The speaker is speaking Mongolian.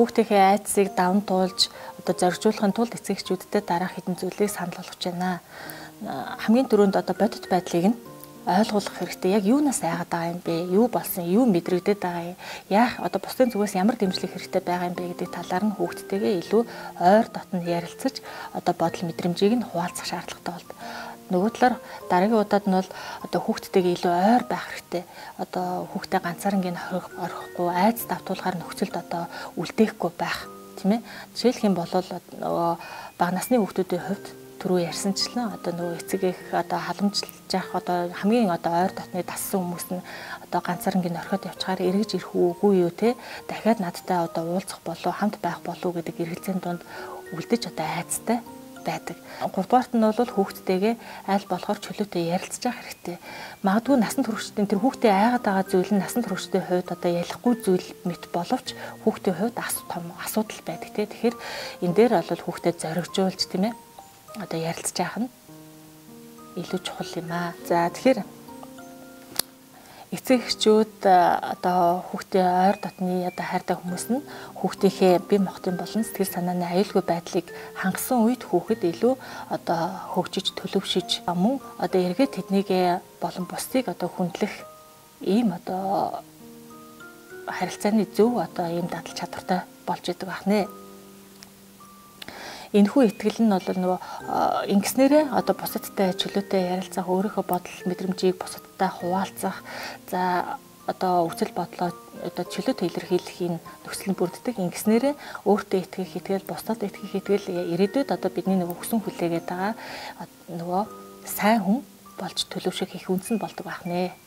хүүхдийнхээ айдсыг даван туулж одоо зоригжуулахын тулд эцэг эхчүүдтэй дараах хэдэн зүйлийг санал болгож байна. Хамгийн түрүүнд одоо бодит байдлыг нь ойлгуулах хэрэгтэй. Яг юунаас айгаад байгаа юм бэ? Юу болсон? Юу мэдрэгдээд байгаа юм? Яах одоо бусдын зүгээс ямар дэмжлэг хэрэгтэй байгаа юм бэ гэдэг талаар нь хүүхдтэйгээ илүү ойр дотн ярилцаж одоо бодол мэдрэмжийг нь хуваалцах шаардлагатай болдог. Нөгөө талаар дараагийн удаад нь бол одоо хүүхдтэйгээ илүү ойр байх хэрэгтэй. Одоо хүүхдээ ганцаарнгийн орхихгүй, айц давтуулахаар нөхцөлд одоо үлдээхгүй байх, тийм ээ. Жишээлх юм бол нөгөө бага насны хүүхдүүдийн хувьд түрүү ярьсанчлан одоо нөгөө эцэг их одоо халамжилж явах одоо хамгийн одоо ойр дотны дассан хүмүүс нь одоо ганцаарнгийн орхиод явчихаар эргэж ирэх үгүй юу те, дахиад надтай одоо уулзах болов, хамт байх болов гэдэг эргэлзээний дунд үлдэж одоо айцтай байдаг. Гуравдугаарт нь бол хүүхдтэйгээ аль болохоор чөлөөтэй ярилцж явах хэрэгтэй. Магадгүй насан туршидын тэр хүүхдээ айгаад байгаа зүйл нь насан туршидын хувьд одоо ялахгүй зүйл мэт боловч хүүхдийн хувьд том асуудал байдаг те. Тэгэхээр энэ дээр бол хүүхдэд зоригжуулж тийм ээ одоо ярилцж яах нь илүү чухал юм аа. За тэгэхээр эцэг эхчүүд одоо хүүхдийн ойр дотны одоо хайртай хүмүүс нь хүүхдийнхээ бие махбодын болон сэтгэл санааны аюулгүй байдлыг хангасан үед хүүхэд илүү одоо хөгжиж төлөвшөж мөн одоо эргээд тэднийг болон бусдыг одоо хүндлэх ийм одоо харилцааны зөв одоо ийм дадал чадвартай болж идэг байна. Энэхүү итгэл нь бол нөгөө ингэснээрээ одоо бусадтай чөлөөтэй ярилцах, өөрийнхөө бодол мэдрэмжийг бусадтай хуваалцах, за одоо үсэл бодлоо одоо чөлөөтэй илэрхийлэхийн нөхцөл нь бүрддэг. Ингэснээрээ өөртөө итгэх итгэл, бусдад итгэх итгэл ирээдүйд одоо бидний нөгөө хүсэн хүлээгээд байгаа нөгөө сайн хүн болж төлөвшөх их үндэс нь болдог байх нэ.